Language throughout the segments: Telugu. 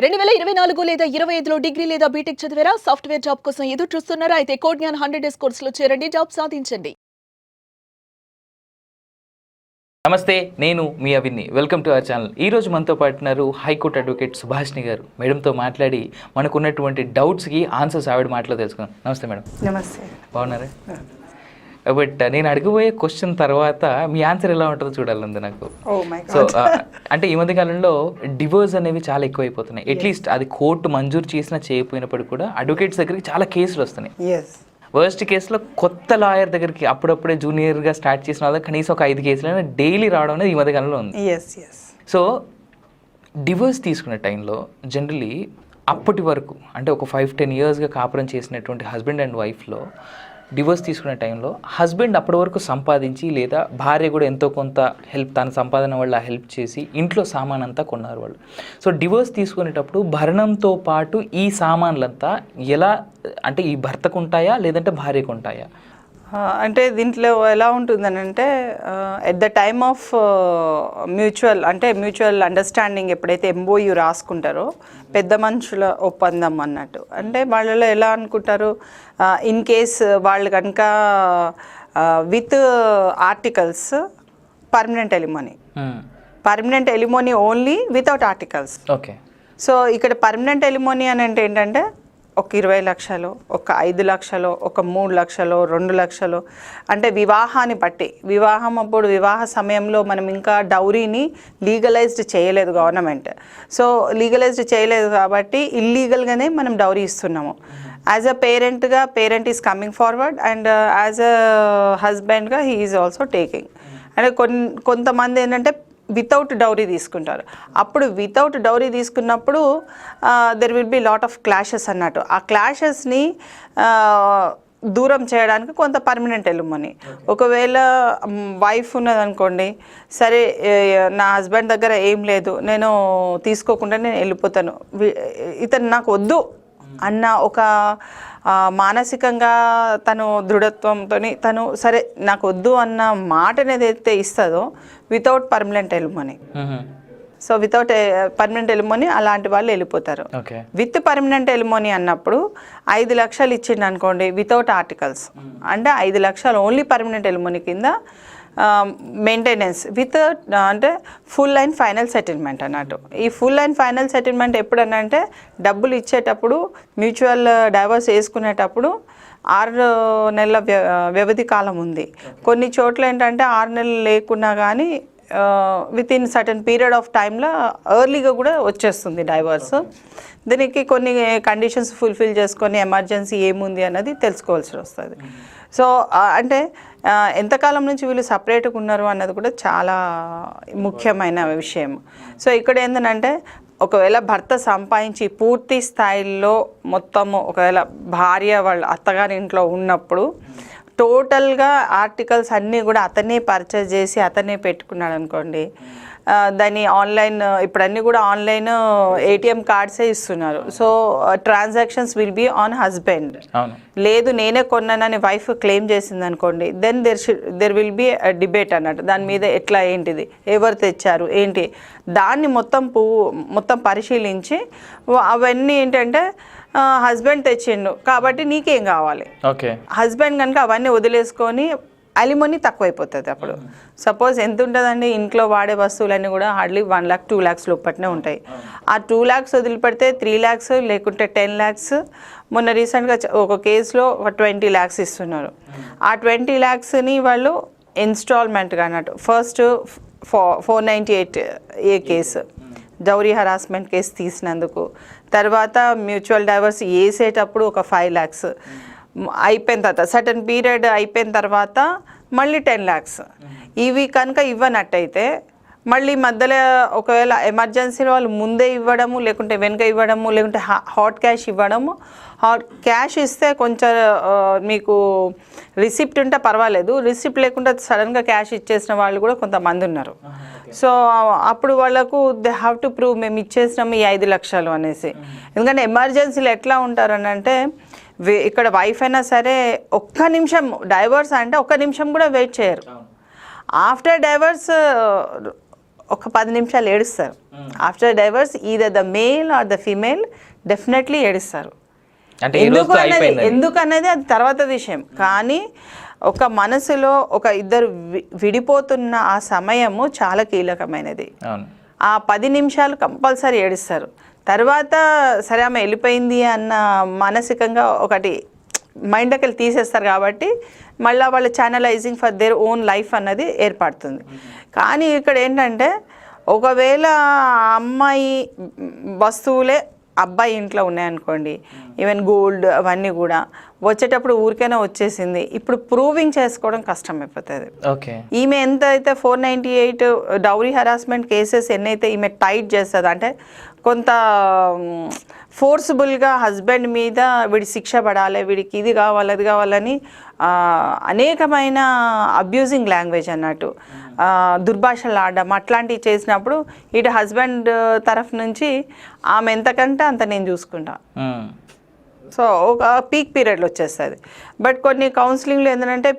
2024 లేదా 25లో డిగ్రీ లేదా బీటెక్ చదివారా? సాఫ్ట్‌వేర్ జాబ్ కోసం ఎదురు చూస్తున్నారా? అయితే కోడ్ జ్ఞాన్ 100 డేస్ కోర్సులో చేరండి, జాబ్ సాధించండి. నమస్తే, నేను మీ అవిన్ని. Welcome to our channel. ఈరోజు మనతో పాటున్నారు హైకోర్టు అడ్వకేట్ సుభాష్ని గారు. మేడంతో మాట్లాడి మనకున్నటువంటి డౌట్స్కి ఆన్సర్స్ ఆవిడ మాటలో తెలుసుకుందాం. నమస్తే మేడం. నమస్తే. బాగున్నారా? బట్ నేను అడగబోయే క్వశ్చన్ తర్వాత మీ ఆన్సర్ ఎలా ఉంటుందో చూడాలంది నాకు. సో అంటే ఈ మధ్య కాలంలో డివోర్స్ అనేవి చాలా ఎక్కువైపోతున్నాయి. అట్లీస్ట్ అది కోర్టు మంజూరు చేసినా చేయకపోయినప్పటికీ కూడా అడ్వకేట్స్ దగ్గరికి చాలా కేసులు వస్తున్నాయి. వర్స్ట్ కేసులో కొత్త లాయర్ దగ్గరికి అప్పుడప్పుడే జూనియర్గా స్టార్ట్ చేసిన వాళ్ళకి కనీసం ఒక 5 కేసులైనా డైలీ రావడం అనేది ఈ మధ్యకాలంలో ఉంది. సో డివోర్స్ తీసుకునే టైంలో జనరలీ అప్పటి వరకు అంటే ఒక 5-10 ఇయర్స్గా కాపురం చేసినటువంటి హస్బెండ్ అండ్ వైఫ్లో డివోర్స్ తీసుకునే టైంలో హస్బెండ్ అప్పటి వరకు సంపాదించి లేదా భార్య కూడా ఎంతో కొంత హెల్ప్ తన సంపాదన వల్ల హెల్ప్ చేసి ఇంట్లో సామాన్ అంతా కొన్నారు వాళ్ళు. సో డివోర్స్ తీసుకునేటప్పుడు భరణంతో పాటు ఈ సామాన్లంతా ఎలా అంటే ఈ భర్తకు ఉంటాయా లేదంటే భార్యకు ఉంటాయా? అంటే దీంట్లో ఎలా ఉంటుందని అంటే at the time of mutual understanding ఎప్పుడైతే ఎంఓయూ రాసుకుంటారో పెద్ద మనుషుల ఒప్పందం అన్నట్టు. అంటే వాళ్ళలో ఎలా అనుకుంటారు, ఇన్ కేస్ వాళ్ళు కనుక with articles permanent alimony only without articles. Okay. So ఇక్కడ పర్మనెంట్ ఎలిమోనీ అని అంటే ఏంటంటే ఒక 20 లక్షలు, ఒక 5 లక్షలు, ఒక 3 లక్షలు, 2 లక్షలు, అంటే వివాహాన్ని బట్టి. వివాహ సమయంలో మనం ఇంకా డౌరీని లీగలైజ్డ్ చేయలేదు గవర్నమెంట్. సో లీగలైజ్డ్ చేయలేదు కాబట్టి ఇల్లీగల్గానే మనం డౌరీ ఇస్తున్నాము. As a parent is coming forward and as a హస్బెండ్గా హీ ఈజ్ ఆల్సో టేకింగ్. అంటే కొంతమంది ఏంటంటే వితౌట్ డౌరీ తీసుకుంటారు. అప్పుడు వితౌట్ డౌరీ తీసుకున్నప్పుడు there will be lot of clashes అన్నట్టు. ఆ క్లాషెస్ని దూరం చేయడానికి కొంత పర్మనెంట్ ఎలిమోనీ. ఒకవేళ వైఫ్ ఉన్నదనుకోండి, సరే నా హస్బెండ్ దగ్గర ఏం లేదు, నేను తీసుకోకుండా నేను వెళ్ళిపోతాను, ఇతను నాకు వద్దు అన్న ఒక మానసికంగా తను దృఢత్వంతో తను సరే నాకు వద్దు అన్న మాటని ఏదైతే ఇస్తుందో without permanent alimony. So without permanent alimony అలాంటి వాళ్ళు వెళ్ళిపోతారు. విత్ పర్మనెంట్ ఎలిమోనీ అన్నప్పుడు 5 లక్షలు ఇచ్చిండు అనుకోండి వితౌట్ ఆర్టికల్స్, అంటే 5 లక్షలు ఓన్లీ పర్మనెంట్ ఎలిమోనీ కింద మెయింటెనెన్స్ విత్ అంటే ఫుల్ అండ్ ఫైనల్ సెటిల్మెంట్ అన్నట్టు. ఈ ఫుల్ అండ్ ఫైనల్ సెటిల్మెంట్ ఎప్పుడనంటే డబ్బులు ఇచ్చేటప్పుడు మ్యూచువల్ డైవర్స్ వేసుకునేటప్పుడు 6 నెలల వ్యవధి కాలం ఉంది. కొన్ని చోట్ల ఏంటంటే 6 నెలలు లేకున్నా కానీ with in certain period of టైంలో ఎర్లీగా కూడా వచ్చేస్తుంది డైవర్స్. దీనికి కొన్ని కండిషన్స్ ఫుల్ఫిల్ చేసుకొని ఎమర్జెన్సీ ఏముంది అన్నది తెలుసుకోవాల్సి వస్తుంది. సో అంటే ఎంతకాలం నుంచి వీళ్ళు సపరేట్గా ఉన్నారు అన్నది కూడా చాలా ముఖ్యమైన విషయం. సో ఇక్కడ ఏంటంటే ఒకవేళ భర్త సంపాదించి పూర్తి స్థాయిలో మొత్తము ఒకవేళ భార్య వాళ్ళ అత్తగారి ఇంట్లో ఉన్నప్పుడు టోటల్గా ఆర్టికల్స్ అన్నీ కూడా అతనే పర్చేజ్ చేసి అతనే పెట్టుకున్నాడు అనుకోండి, దాన్ని ఆన్లైన్ ఇప్పుడు అన్నీ కూడా ఆన్లైన్ ఏటీఎం కార్డ్సే ఇస్తున్నారు. So transactions will be on husband. లేదు నేనే కొన్నానని వైఫ్ క్లెయిమ్ చేసింది అనుకోండి, then there will be debate అన్నట్టు. దాని మీద ఎట్లా ఏంటిది, ఎవరు తెచ్చారు ఏంటి, దాన్ని మొత్తం పరిశీలించి అవన్నీ ఏంటంటే హస్బెండ్ తెచ్చిండు కాబట్టి నీకేం కావాలి, హస్బెండ్ కనుక అవన్నీ వదిలేసుకొని అలిమోనీ తక్కువైపోతుంది. అప్పుడు సపోజ్ ఎంత ఉంటుందండి, ఇంట్లో వాడే వస్తువులన్నీ కూడా హార్డ్లీ 1 lakh 2 lakhs లోపట్నే ఉంటాయి. ఆ 2 lakhs వదిలిపెడితే 3 lakhs లేకుంటే 10 lakhs. మొన్న రీసెంట్గా ఒక కేసులో ఒక 20 lakhs ఇస్తున్నారు. ఆ 20 lakhsని వాళ్ళు ఇన్స్టాల్మెంట్గా అన్నట్టు. First 498A case dowry harassment case తీసినందుకు, తర్వాత మ్యూచువల్ డైవర్స్ వేసేటప్పుడు ఒక 5 lakhs అయిపోయిన తర్వాత సర్టన్ పీరియడ్ అయిపోయిన తర్వాత మళ్ళీ 10 lakhs. ఇవి కనుక ఇవ్వనట్టయితే మళ్ళీ మధ్యలో ఒకవేళ ఎమర్జెన్సీలో వాళ్ళు ముందే ఇవ్వడము లేకుంటే వెనుక ఇవ్వడము లేకుంటే హాట్ క్యాష్ ఇవ్వడము. హాట్ క్యాష్ ఇస్తే కొంచెం మీకు రిసిప్ట్ ఉంటే పర్వాలేదు, రిసిప్ట్ లేకుండా సడన్గా క్యాష్ ఇచ్చేసిన వాళ్ళు కూడా కొంతమంది ఉన్నారు. సో అప్పుడు వాళ్ళకు దే హ్యావ్ టు ప్రూవ్ మేము ఇచ్చేసినాము ఈ 5 లక్షలు అనేసి. ఎందుకంటే ఎమర్జెన్సీలు ఎట్లా ఉంటారని అంటే ఇక్కడ వైఫ్ అయినా సరే ఒక్క నిమిషం డైవర్స్ అంటే ఒక్క నిమిషం కూడా వెయిట్ చేయరు. ఆఫ్టర్ డైవర్స్ ఒక 10 నిమిషాలు ఏడుస్తారు. After divorce either the male or the female definitely ఏడుస్తారు. అంటే ఎందుకు అనేది అది తర్వాత విషయం. కానీ ఒక మనసులో ఒక ఇద్దరు విడిపోతున్న ఆ సమయము చాలా కీలకమైనది. ఆ 10 నిమిషాలు కంపల్సరీ ఏడుస్తారు. తర్వాత సరే ఆమె వెళ్ళిపోయింది అన్న మానసికంగా ఒకటి మైండ్కి వెళ్ళి తీసేస్తారు కాబట్టి మళ్ళీ వాళ్ళ channelising for their own life అన్నది ఏర్పడుతుంది. కానీ ఇక్కడ ఏంటంటే ఒకవేళ అమ్మాయి వస్తువులే అబ్బాయి ఇంట్లో ఉన్నాయనుకోండి, ఈవెన్ గోల్డ్ అవన్నీ కూడా వచ్చేటప్పుడు ఊరికైనా వచ్చేసింది, ఇప్పుడు ప్రూవింగ్ చేసుకోవడం కష్టం అయిపోతుంది. ఈమె ఎంత అయితే 498 డౌరీ హరాస్మెంట్ కేసెస్ ఎన్నైతే ఈమె టైట్ చేస్తుంది అంటే కొంత ఫోర్స్బుల్గా హస్బెండ్ మీద వీడి శిక్ష పడాలి, వీడికి ఇది కావాలి అది కావాలని అనేకమైన అబ్యూజింగ్ లాంగ్వేజ్ అన్నట్టు దుర్భాషలు ఆడడం అట్లాంటివి చేసినప్పుడు ఇటు హస్బెండ్ తరఫు నుంచి ఆమె ఎంతకంటే అంత నేను చూసుకుంటా. సో ఒక పీక్ పీరియడ్లో వచ్చేస్తుంది. బట్ కొన్ని కౌన్సిలింగ్లో ఏంటంటే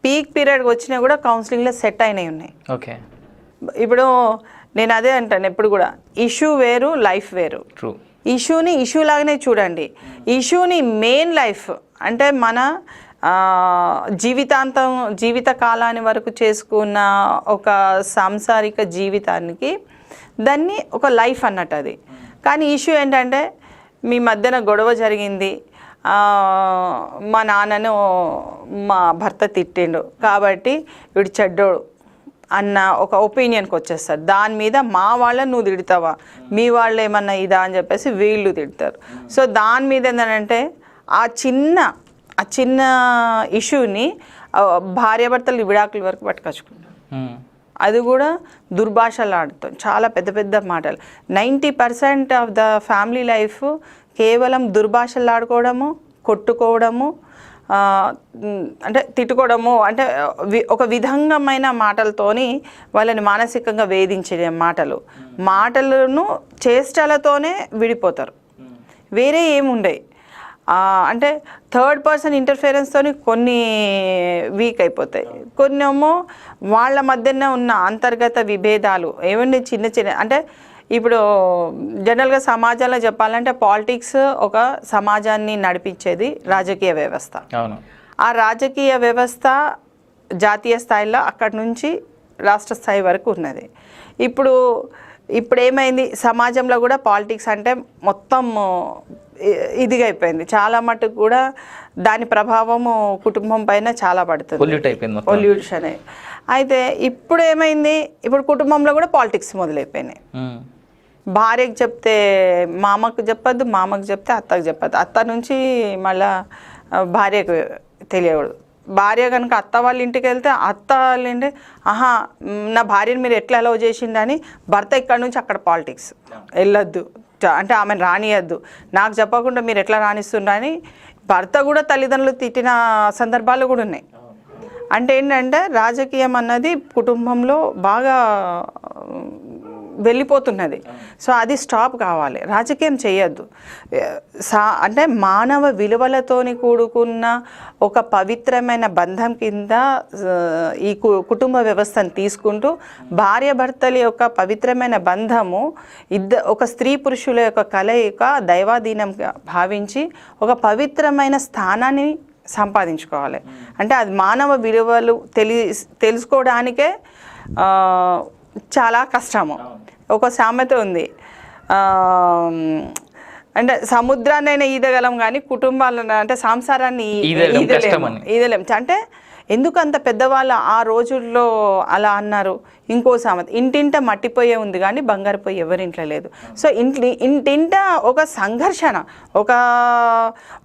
పీక్ పీరియడ్కి వచ్చినా కూడా కౌన్సిలింగ్లో సెట్ అయినవి ఉన్నాయి. ఓకే, ఇప్పుడు నేను అదే అంటాను ఎప్పుడు కూడా, ఇష్యూ వేరు లైఫ్ వేరు. ఇష్యూని ఇష్యూ లాగానే చూడండి. ఇష్యూని మెయిన్ లైఫ్ అంటే మన జీవిత కాలాన్ని వరకు చేసుకున్న ఒక సాంసారిక జీవితానికి దాన్ని ఒక లైఫ్ అన్నట్టు అది. కానీ ఇష్యూ ఏంటంటే మీ మధ్యన గొడవ జరిగింది, మా నాన్నను మా భర్త తిట్టిండు కాబట్టి వీడు చెడ్డోడు అన్న ఒక ఒపీనియన్కి వచ్చేస్తారు. దాని మీద మా వాళ్ళని నువ్వు తిడతావా, మీ వాళ్ళు ఏమన్నా ఇదా అని చెప్పేసి వీళ్ళు తిడతారు. సో దాని మీద ఏంటంటే ఆ చిన్న ఇష్యూని భార్యాభర్తలు విడాకుల వరకు పట్టుకొచ్చుకుంటారు. అది కూడా దుర్భాషలు ఆడుతాం, చాలా పెద్ద పెద్ద మాటలు. 90% ఆఫ్ ద ఫ్యామిలీ లైఫ్ కేవలం దుర్భాషలు ఆడుకోవడము, కొట్టుకోవడము, అంటే తిట్టుకోవడము, అంటే ఒక విధంగమైన మాటలతోని వాళ్ళని మానసికంగా వేధించే మాటలను చేష్టలతోనే విడిపోతారు. వేరే ఏముండయి. అంటే థర్డ్ పర్సన్ ఇంటర్ఫిరెన్స్తో కొన్ని వీక్ అయిపోతాయి. కొన్ని ఏమో వాళ్ళ మధ్యన ఉన్న అంతర్గత విభేదాలు ఏమండి చిన్న అంటే ఇప్పుడు జనరల్గా సమాజంలో చెప్పాలంటే పాలిటిక్స్ ఒక సమాజాన్ని నడిపించేది రాజకీయ వ్యవస్థ. ఆ రాజకీయ వ్యవస్థ జాతీయ స్థాయిలో అక్కడి నుంచి రాష్ట్ర స్థాయి వరకు ఉన్నది. ఇప్పుడు ఏమైంది, సమాజంలో కూడా పాలిటిక్స్ అంటే మొత్తం ఇదిగా అయిపోయింది. చాలా మటుకు కూడా దాని ప్రభావము కుటుంబం పైన చాలా పడుతుంది, పొల్యూషన్. అయితే ఇప్పుడు ఏమైంది, ఇప్పుడు కుటుంబంలో కూడా పాలిటిక్స్ మొదలైపోయినాయి. భార్యకు చెప్తే మామకు చెప్పద్దు, మామకు చెప్తే అత్తకు చెప్పద్దు, అత్త నుంచి మళ్ళా భార్యకు తెలియకూడదు. భార్య కనుక అత్త వాళ్ళ ఇంటికి వెళ్తే అత్త వాళ్ళ ఇంటి నా భార్యను మీరు ఎట్లా అలౌ చేసిండని భర్త ఇక్కడ నుంచి అక్కడ పాలిటిక్స్ వెళ్ళొద్దు, అంటే ఆమెను రానియద్దు, నాకు చెప్పకుండా మీరు ఎట్లా రాణిస్తుండని భర్త కూడా తల్లిదండ్రులు తిట్టిన సందర్భాలు కూడా ఉన్నాయి. అంటే ఏంటంటే రాజకీయం అన్నది కుటుంబంలో బాగా వెళ్ళిపోతున్నది. సో అది స్టాప్ కావాలి. రాజకీయం చేయొద్దు. అంటే మానవ విలువలతోని కూడుకున్న ఒక పవిత్రమైన బంధం కింద ఈ కుటుంబ వ్యవస్థను తీసుకుంటూ భార్యాభర్తల యొక్క పవిత్రమైన బంధము ఒక స్త్రీ పురుషుల యొక్క కలయిక దైవాధీనంగా భావించి ఒక పవిత్రమైన స్థానాన్ని సంపాదించుకోవాలి. అంటే అది మానవ విలువలు తెలుసుకోవడానికే చాలా కష్టము. ఒక సామెత ఉంది, అంటే సముద్రాన్నైనా ఈదగలం కానీ కుటుంబాలను అంటే సంసారాన్ని ఈదలేం. అంటే ఎందుకు అంత పెద్దవాళ్ళు ఆ రోజుల్లో అలా అన్నారు. ఇంకో సామెత, ఇంటింట మట్టిపోయే ఉంది కానీ బంగారు పోయి ఎవరింట్లో లేదు. సో ఇంటింట ఒక సంఘర్షణ,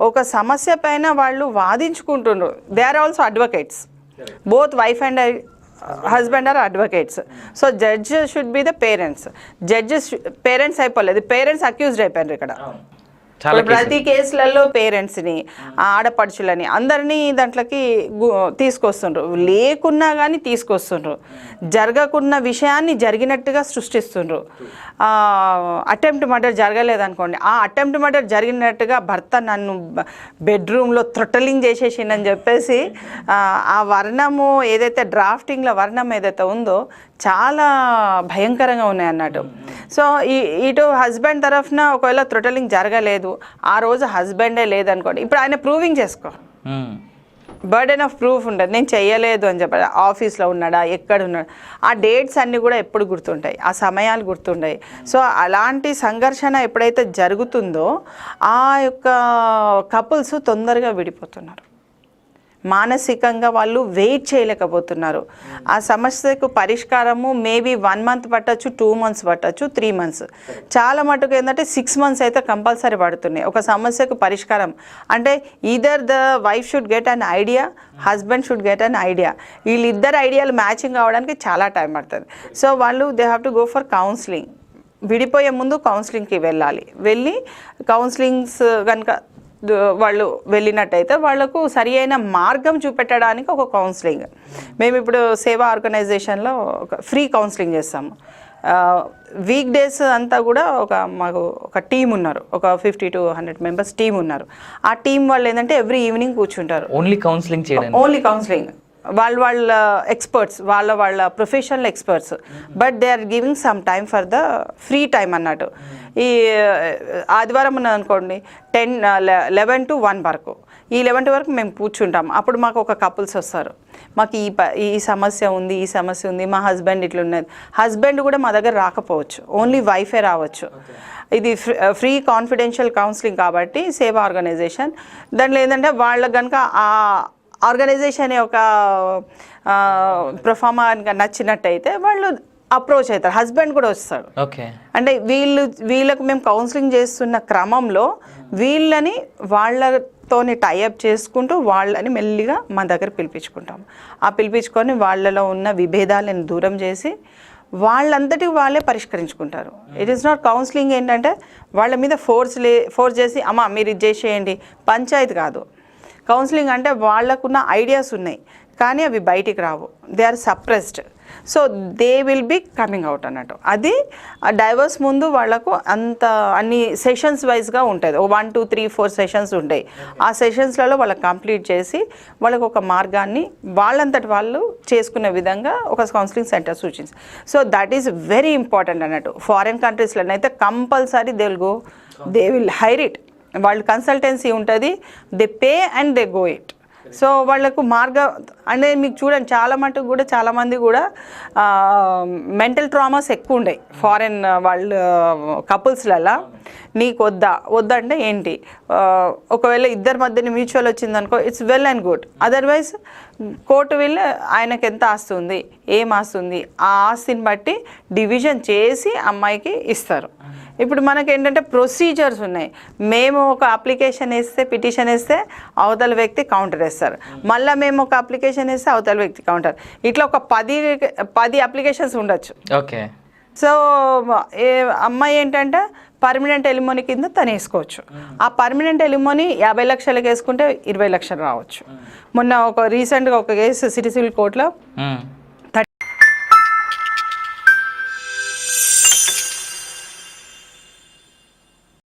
ఒక సమస్య పైన వాళ్ళు వాదించుకుంటున్నారు. They are also advocates, both wife and husband are advocates. So judge should be the parents. Parents అయిపోలేదు, పేరెంట్స్ అక్యూజ్డ్ అయిపోయారు ఇక్కడ. ప్రతి కేసులలో పేరెంట్స్ని, ఆడపడుచులని అందరినీ దాంట్లోకి తీసుకొస్తుండ్రు. లేకున్నా కానీ తీసుకొస్తుండ్రు. జరగకున్న విషయాన్ని జరిగినట్టుగా సృష్టిస్తుండ్రు. అటెంప్ట్ మర్డర్ జరగలేదనుకోండి, ఆ అటెంప్ట్ మర్డర్ జరిగినట్టుగా భర్త నన్ను బెడ్రూమ్లో థ్రొట్టలింగ్ చేసేసిందని చెప్పేసి ఆ వర్ణము ఏదైతే డ్రాఫ్టింగ్లో వర్ణం ఏదైతే ఉందో చాలా భయంకరంగా ఉన్నాయి అన్నట్టు. సో ఇటు హస్బెండ్ తరఫున ఒకవేళ థ్రొటలింగ్ జరగలేదు, ఆ రోజు హస్బెండే లేదనుకోండి, ఇప్పుడు ఆయన ప్రూవింగ్ చేసుకో, బర్డెన్ ఆఫ్ ప్రూఫ్ ఉండదు, నేను చెయ్యలేదు అని చెప్పాలి. ఆఫీస్లో ఉన్నాడా, ఎక్కడ ఉన్నాడు, ఆ డేట్స్ అన్నీ కూడా ఎప్పుడు గుర్తుంటాయి, ఆ సమయాలు గుర్తుంటాయి. సో అలాంటి సంఘర్షణ ఎప్పుడైతే జరుగుతుందో ఆ యొక్క కపుల్స్ తొందరగా విడిపోతున్నారు. మానసికంగా వాళ్ళు వెయిట్ చేయలేకపోతున్నారు. ఆ సమస్యకు పరిష్కారము మేబీ 1 month పట్టచ్చు, 2 months పట్టచ్చు, 3 months, చాలా మటుకు ఏంటంటే 6 months అయితే కంపల్సరీ పడుతున్నాయి ఒక సమస్యకు పరిష్కారం. అంటే either the wife should get an idea, husband should get an idea. వీళ్ళిద్దరు ఐడియాలు మ్యాచింగ్ అవ్వడానికి చాలా టైం పడుతుంది. సో వాళ్ళు they have to go for counselling. విడిపోయే ముందు కౌన్సిలింగ్కి వెళ్ళి కౌన్సిలింగ్స్ కనుక వాళ్ళు వెళ్ళినట్టయితే వాళ్లకు సరి అయిన మార్గం చూపెట్టడానికి ఒక కౌన్సిలింగ్. మేము ఇప్పుడు సేవా ఆర్గనైజేషన్లో ఒక ఫ్రీ కౌన్సిలింగ్ చేస్తాము. వీక్ డేస్ అంతా కూడా మాకు ఒక టీం ఉన్నారు, ఒక 50 to 100 members టీం ఉన్నారు. ఆ టీం వాళ్ళు ఏంటంటే ఎవ్రీ ఈవినింగ్ కూర్చుంటారు. ఓన్లీ కౌన్సిలింగ్ వాళ్ళ ఎక్స్పర్ట్స్, వాళ్ళ professional experts, but they are giving some time for the free time అన్నట్టు. ఈ ఆదివారం ఉన్నది అనుకోండి 11 to 1 వరకు, ఈ 11 వరకు మేము కూర్చుంటాం. అప్పుడు మాకు ఒక కపుల్స్ వస్తారు, మాకు ఈ సమస్య ఉంది, మా హస్బెండ్ ఇట్లున్నది. హస్బెండ్ కూడా మా దగ్గర రాకపోవచ్చు, ఓన్లీ వైఫే రావచ్చు. ఇది ఫ్రీ కాన్ఫిడెన్షియల్ కౌన్సిలింగ్ కాబట్టి సేవా ఆర్గనైజేషన్. దాంట్లో ఏంటంటే వాళ్ళకి కనుక ఆ ఆర్గనైజేషన్ యొక్క ప్రొఫార్మా నచ్చినట్టయితే వాళ్ళు అప్రోచ్ అవుతారు, హస్బెండ్ కూడా వస్తాడు. అంటే వీళ్ళకు మేము కౌన్సిలింగ్ చేస్తున్న క్రమంలో వీళ్ళని వాళ్ళతోని టైఅప్ చేసుకుంటూ వాళ్ళని మెల్లిగా మా దగ్గర పిలిపించుకుంటాం. ఆ పిలిపించుకొని వాళ్ళలో ఉన్న విభేదాలను దూరం చేసి వాళ్ళంతటి వాళ్ళే పరిష్కరించుకుంటారు. ఇట్ ఈస్ నాట్ కౌన్సిలింగ్ ఏంటంటే వాళ్ళ మీద ఫోర్స్ చేసి అమ్మ మీరు ఇది చేసేయండి, పంచాయతీ కాదు. కౌన్సిలింగ్ అంటే వాళ్ళకున్న ఐడియాస్ ఉన్నాయి కానీ అవి బయటికి రావు, they are suppressed. So they will be coming out అన్నట్టు. అది డైవర్స్ ముందు వాళ్ళకు అన్ని సెషన్స్ వైజ్గా ఉంటుంది, 1 2 3 4 సెషన్స్ ఉంటాయి. ఆ సెషన్స్లలో వాళ్ళకి కంప్లీట్ చేసి వాళ్ళకు ఒక మార్గాన్ని వాళ్ళంతటి వాళ్ళు చేసుకునే విధంగా ఒక కౌన్సిలింగ్ సెంటర్ సూచించి. So that is very important అన్నట్టు. ఫారిన్ కంట్రీస్లోనైతే compulsory they will hire it. వాళ్ళు కన్సల్టెన్సీ ఉంటుంది, they pay and they go it. So వాళ్ళకు అంటే మీకు చూడండి చాలామంది కూడా మెంటల్ ట్రామాస్ ఎక్కువ ఉన్నాయి ఫారెన్ వాళ్ళ కపుల్స్లలో. నీకు వద్దంటే ఏంటి, ఒకవేళ ఇద్దరి మధ్యన మ్యూచువల్ వచ్చిందనుకో it's well and good. Otherwise court వెళ్ళి ఆయనకు ఎంత ఆస్తి ఉంది, ఏం ఆస్తి ఉంది, ఆ ఆస్తిని బట్టి డివిజన్ చేసి అమ్మాయికి ఇస్తారు. ఇప్పుడు మనకి ఏంటంటే ప్రొసీజర్స్ ఉన్నాయి. మేము ఒక పిటిషన్ వేస్తే అవతల వ్యక్తి కౌంటర్ వేస్తారు, మళ్ళీ మేము ఒక అప్లికేషన్ వేస్తే అవతల వ్యక్తి కౌంటర్, ఇట్లా ఒక 10 అప్లికేషన్స్ ఉండొచ్చు. ఓకే. సో అమ్మాయి ఏంటంటే పర్మనెంట్ ఎలిమోనీ కింద తను వేసుకోవచ్చు. ఆ పర్మనెంట్ ఎలిమోనీ 50 లక్షలకు వేసుకుంటే 20 లక్షలు రావచ్చు. మొన్న రీసెంట్గా ఒక కేసు సిటీ సివిల్ కోర్టులో